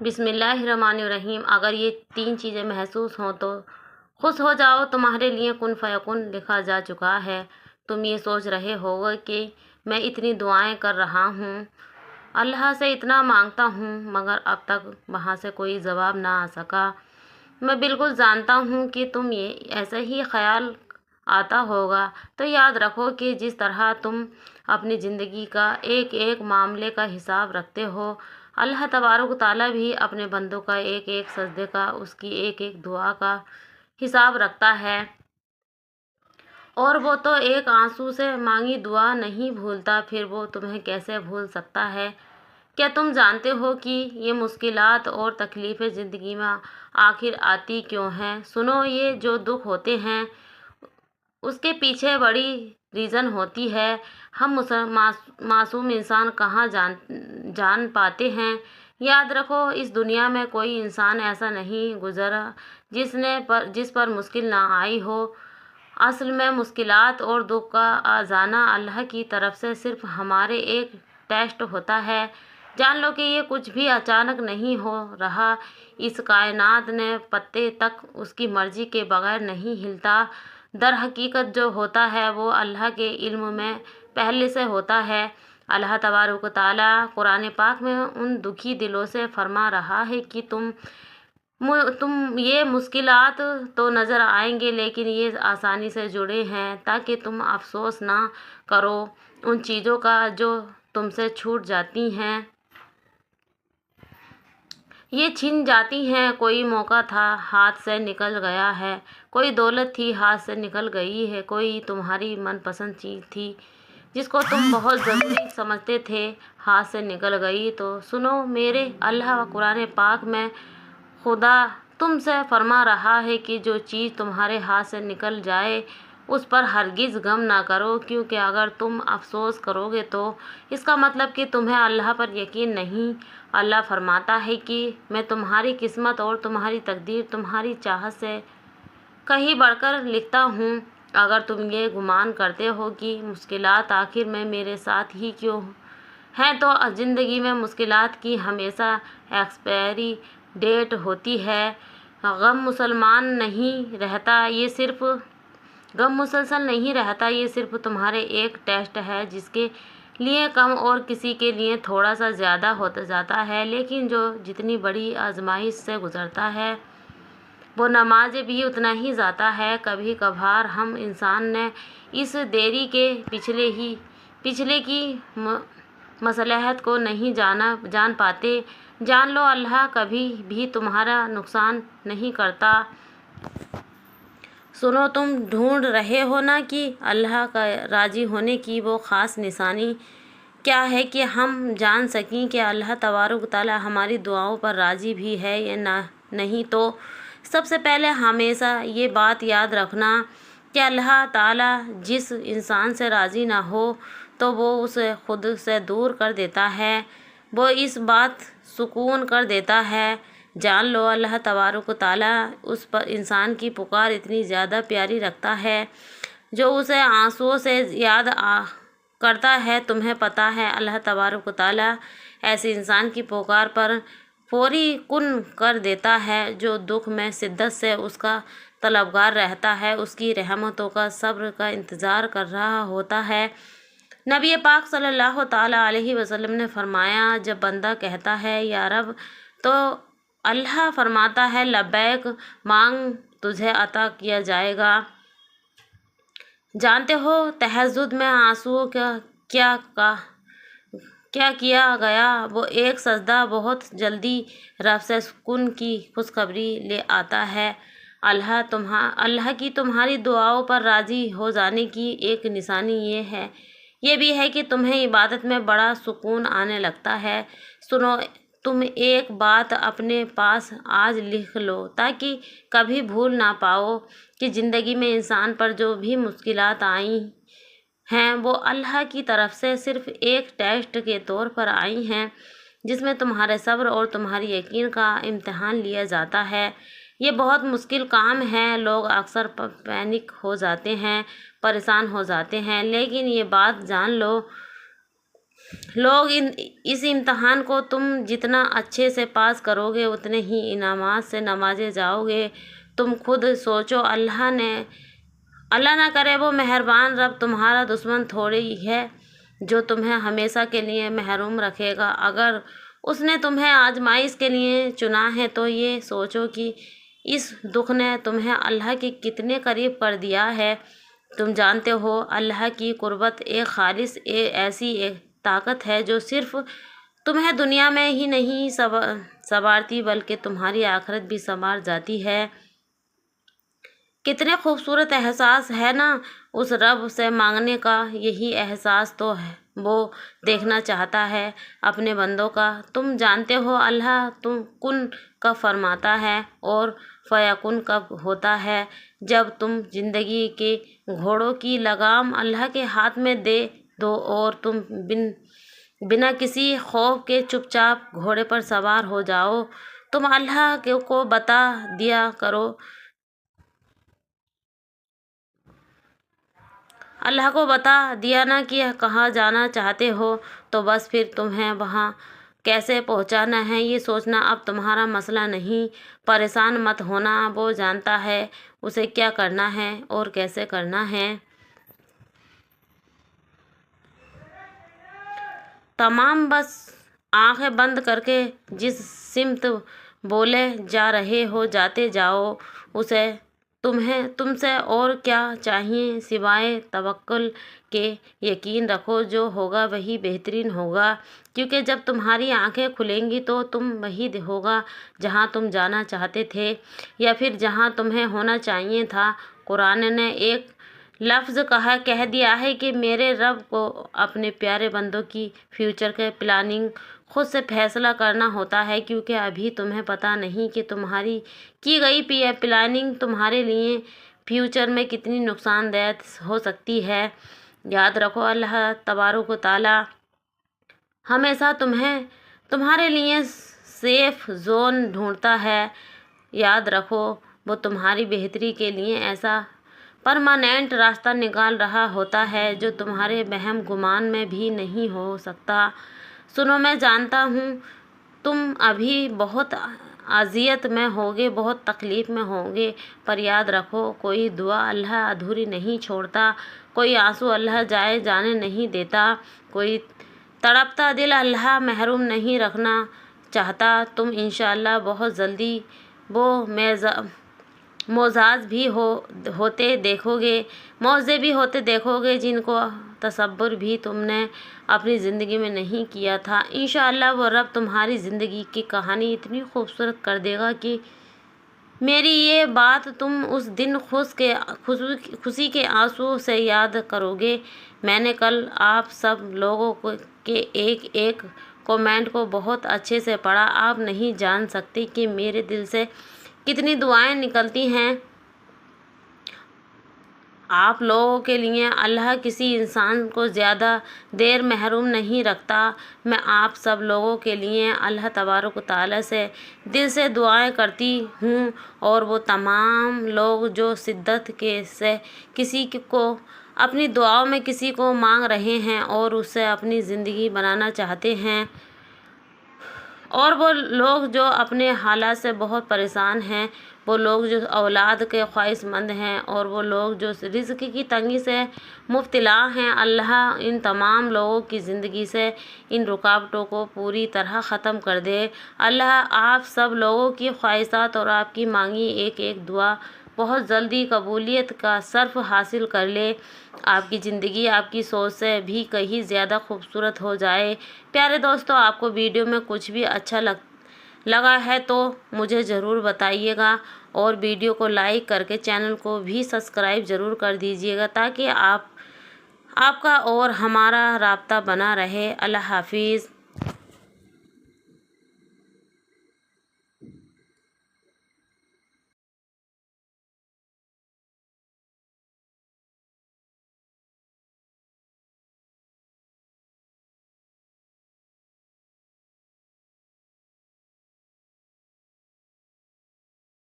بسم اللہ الرحمن الرحیم۔ اگر یہ 3 چیزیں محسوس ہوں تو خوش ہو جاؤ، تمہارے لیے کن فیکن لکھا جا چکا ہے۔ تم یہ سوچ رہے ہوگے کہ میں اتنی دعائیں کر رہا ہوں، اللہ سے اتنا مانگتا ہوں، مگر اب تک وہاں سے کوئی جواب نہ آ سکا۔ میں بالکل جانتا ہوں کہ تم یہ ایسا ہی خیال آتا ہوگا۔ تو یاد رکھو کہ جس طرح تم اپنی زندگی کا ایک ایک معاملے کا حساب رکھتے ہو، اللہ تبارک و تعالیٰ بھی اپنے بندوں کا ایک ایک سجدے کا، اس کی ایک ایک دعا کا حساب رکھتا ہے، اور وہ تو ایک آنسو سے مانگی دعا نہیں بھولتا، پھر وہ تمہیں کیسے بھول سکتا ہے؟ کیا تم جانتے ہو کہ یہ مشکلات اور تکلیفیں زندگی میں آخر آتی کیوں ہیں؟ سنو، یہ جو دکھ ہوتے ہیں اس کے پیچھے بڑی ریزن ہوتی ہے۔ ہم معصوم انسان کہاں جان پاتے ہیں۔ یاد رکھو، اس دنیا میں کوئی انسان ایسا نہیں گزرا جس پر مشکل نہ آئی ہو۔ اصل میں مشکلات اور دکھ کا آ جانا اللہ کی طرف سے صرف ہمارے ایک ٹیسٹ ہوتا ہے۔ جان لو کہ یہ کچھ بھی اچانک نہیں ہو رہا، اس کائنات نے پتے تک اس کی مرضی کے بغیر نہیں ہلتا۔ در حقیقت جو ہوتا ہے وہ اللہ کے علم میں پہلے سے ہوتا ہے۔ اللہ تبارک و تعالیٰ قرآن پاک میں ان دکھی دلوں سے فرما رہا ہے کہ تم یہ مشکلات تو نظر آئیں گے، لیکن یہ آسانی سے جڑے ہیں تاکہ تم افسوس نہ کرو ان چیزوں کا جو تم سے چھوٹ جاتی ہیں، یہ چھن جاتی ہیں۔ کوئی موقع تھا، ہاتھ سے نکل گیا ہے، کوئی دولت تھی، ہاتھ سے نکل گئی ہے، کوئی تمہاری من پسند چیز تھی جس کو تم بہت ضروری سمجھتے تھے، ہاتھ سے نکل گئی۔ تو سنو میرے اللہ قرآن پاک میں خدا تم سے فرما رہا ہے کہ جو چیز تمہارے ہاتھ سے نکل جائے اس پر ہرگز غم نہ کرو، کیونکہ اگر تم افسوس کرو گے تو اس کا مطلب کہ تمہیں اللہ پر یقین نہیں۔ اللہ فرماتا ہے کہ میں تمہاری قسمت اور تمہاری تقدیر تمہاری چاہت سے کہیں بڑھ کر لکھتا ہوں۔ اگر تم یہ گمان کرتے ہو کہ مشکلات آخر میں میرے ساتھ ہی کیوں ہیں، تو زندگی میں مشکلات کی ہمیشہ ایکسپائری ڈیٹ ہوتی ہے۔ غم مسلسل نہیں رہتا، یہ صرف تمہارے ایک ٹیسٹ ہے، جس کے لیے کم اور کسی کے لیے تھوڑا سا زیادہ ہوتا جاتا ہے، لیکن جو جتنی بڑی آزمائش سے گزرتا ہے وہ نماز بھی اتنا ہی جاتا ہے۔ کبھی کبھار ہم انسان نے اس دیری کے پچھلے کی مصلحت کو نہیں جان پاتے۔ جان لو اللہ کبھی بھی تمہارا نقصان نہیں کرتا۔ سنو، تم ڈھونڈ رہے ہو نا کہ اللہ کا راضی ہونے کی وہ خاص نشانی کیا ہے کہ ہم جان سکیں کہ اللہ تبارک و تعالیٰ ہماری دعاؤں پر راضی بھی ہے یا نہیں۔ تو سب سے پہلے ہمیشہ یہ بات یاد رکھنا کہ اللہ تعالیٰ جس انسان سے راضی نہ ہو تو وہ اسے خود سے دور کر دیتا ہے، وہ اس بات سکون کر دیتا ہے۔ جان لو اللہ تبارک و تعالیٰ اس پر انسان کی پکار اتنی زیادہ پیاری رکھتا ہے جو اسے آنسوؤں سے یاد کرتا ہے۔ تمہیں پتہ ہے اللہ تبارک و تعالیٰ ایسے انسان کی پکار پر فوری کن کر دیتا ہے جو دکھ میں شدت سے اس کا طلبگار رہتا ہے، اس کی رحمتوں کا صبر کا انتظار کر رہا ہوتا ہے۔ نبی پاک صلی اللہ تعالیٰ علیہ وسلم نے فرمایا، جب بندہ کہتا ہے یا رب، تو اللہ فرماتا ہے لبیک، مانگ تجھے عطا کیا جائے گا۔ جانتے ہو تہجد میں آنسوؤں کا کیا کیا گیا؟ وہ ایک سجدہ بہت جلدی رب سے سکون کی خوشخبری لے آتا ہے۔ اللہ کی تمہاری دعاؤں پر راضی ہو جانے کی ایک نشانی یہ بھی ہے کہ تمہیں عبادت میں بڑا سکون آنے لگتا ہے۔ سنو، تم ایک بات اپنے پاس آج لکھ لو تاکہ کبھی بھول نہ پاؤ کہ زندگی میں انسان پر جو بھی مشکلات آئی ہیں وہ اللہ کی طرف سے صرف ایک ٹیسٹ کے طور پر آئی ہیں، جس میں تمہارے صبر اور تمہاری یقین کا امتحان لیا جاتا ہے۔ یہ بہت مشکل کام ہے، لوگ اکثر پینک ہو جاتے ہیں، پریشان ہو جاتے ہیں، لیکن یہ بات جان لو لوگ اس امتحان کو تم جتنا اچھے سے پاس کرو گے اتنے ہی انعامات سے نوازے جاؤ گے۔ تم خود سوچو، اللہ نہ کرے وہ مہربان رب تمہارا دشمن تھوڑی ہے جو تمہیں ہمیشہ کے لیے محروم رکھے گا۔ اگر اس نے تمہیں آزمائش کے لیے چنا ہے تو یہ سوچو کہ اس دکھ نے تمہیں اللہ کے کتنے قریب کر دیا ہے۔ تم جانتے ہو اللہ کی قربت ایک خالص ایسی ایک طاقت ہے جو صرف تمہیں دنیا میں ہی نہیں سنوارتی بلکہ تمہاری آخرت بھی سنوار جاتی ہے۔ کتنے خوبصورت احساس ہے نا اس رب سے مانگنے کا۔ یہی احساس تو ہے وہ دیکھنا چاہتا ہے اپنے بندوں کا۔ تم جانتے ہو اللہ کن کب فرماتا ہے اور فیکن کب ہوتا ہے۔ جب تم زندگی کے گھوڑوں کی لگام اللہ کے ہاتھ میں دے دو اور تم بنا کسی خوف کے چپ چاپ گھوڑے پر سوار ہو جاؤ، تم اللہ کو بتا دیا کرو، اللہ کو بتا دیا نا کہ کہاں جانا چاہتے ہو، تو بس پھر تمہیں وہاں کیسے پہنچانا ہے یہ سوچنا اب تمہارا مسئلہ نہیں۔ پریشان مت ہونا، وہ جانتا ہے اسے کیا کرنا ہے اور کیسے کرنا ہے۔ تمام بس آنکھیں بند کر کے جس سمت بولے جا رہے ہو جاتے جاؤ۔ اسے تم سے اور کیا چاہیے سوائے توکل کے؟ یقین رکھو جو ہوگا وہی بہترین ہوگا، کیونکہ جب تمہاری آنکھیں کھلیں گی تو تم وہی ہوگا جہاں تم جانا چاہتے تھے یا پھر جہاں تمہیں ہونا چاہیے تھا۔ قرآن نے ایک لفظ کہہ دیا ہے کہ میرے رب کو اپنے پیارے بندوں کی فیوچر کے پلاننگ خود سے فیصلہ کرنا ہوتا ہے، کیونکہ ابھی تمہیں پتہ نہیں کہ تمہاری کی گئی پلاننگ تمہارے لیے فیوچر میں کتنی نقصان دہ ہو سکتی ہے۔ یاد رکھو اللہ تبارک و تعالیٰ ہمیشہ تمہارے لیے سیف زون ڈھونڈتا ہے۔ یاد رکھو وہ تمہاری بہتری کے لیے ایسا پرماننٹ راستہ نکال رہا ہوتا ہے جو تمہارے وہم گمان میں بھی نہیں ہو سکتا۔ سنو، میں جانتا ہوں تم ابھی بہت اذیت میں ہوگے، بہت تکلیف میں ہوگے، پر یاد رکھو کوئی دعا اللہ ادھوری نہیں چھوڑتا، کوئی آنسو اللہ جانے نہیں دیتا، کوئی تڑپتا دل اللہ محروم نہیں رکھنا چاہتا۔ تم انشاءاللہ بہت جلدی وہ معجزات بھی ہوتے دیکھو گے جن کو تصور بھی تم نے اپنی زندگی میں نہیں کیا تھا۔ انشاءاللہ وہ رب تمہاری زندگی کی کہانی اتنی خوبصورت کر دے گا کہ میری یہ بات تم اس دن خوشی کے آنسو سے یاد کرو گے۔ میں نے کل آپ سب لوگوں کے ایک ایک کومنٹ کو بہت اچھے سے پڑھا۔ آپ نہیں جان سکتے کہ میرے دل سے کتنی دعائیں نکلتی ہیں آپ لوگوں کے لیے۔ اللہ کسی انسان کو زیادہ دیر محروم نہیں رکھتا۔ میں آپ سب لوگوں کے لیے اللہ تبارک و تعالیٰ سے دل سے دعائیں کرتی ہوں، اور وہ تمام لوگ جو شدت سے کسی کو اپنی دعاؤں میں کسی کو مانگ رہے ہیں اور اس سے اپنی زندگی بنانا چاہتے ہیں، اور وہ لوگ جو اپنے حالات سے بہت پریشان ہیں، وہ لوگ جو اولاد کے خواہش مند ہیں، اور وہ لوگ جو رزق کی تنگی سے مبتلا ہیں، اللہ ان تمام لوگوں کی زندگی سے ان رکاوٹوں کو پوری طرح ختم کر دے۔ اللہ آپ سب لوگوں کی خواہشات اور آپ کی مانگی ایک ایک دعا بہت جلدی قبولیت کا شرف حاصل کر لے، آپ کی زندگی آپ کی سوچ سے بھی کہیں زیادہ خوبصورت ہو جائے۔ پیارے دوستو، آپ کو ویڈیو میں کچھ بھی اچھا لگا ہے تو مجھے ضرور بتائیے گا، اور ویڈیو کو لائک کر کے چینل کو بھی سبسکرائب ضرور کر دیجیے گا تاکہ آپ کا اور ہمارا رابطہ بنا رہے۔ اللہ حافظ۔